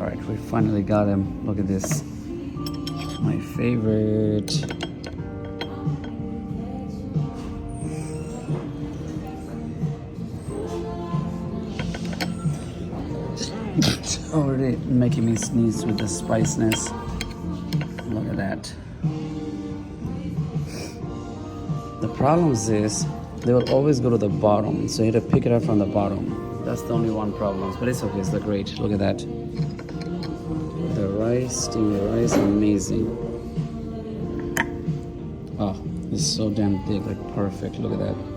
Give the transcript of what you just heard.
right, we finally got him. Look at this. My favorite. It's already making me sneeze with the spiciness. Look at that. The problem is this, they will always go to the bottom, so you have to pick it up from the bottom. That's the only one problem, but it's okay, it's great. Look at that. The rice, steamy rice, amazing. Oh, it's so damn thick, like perfect. Look at that.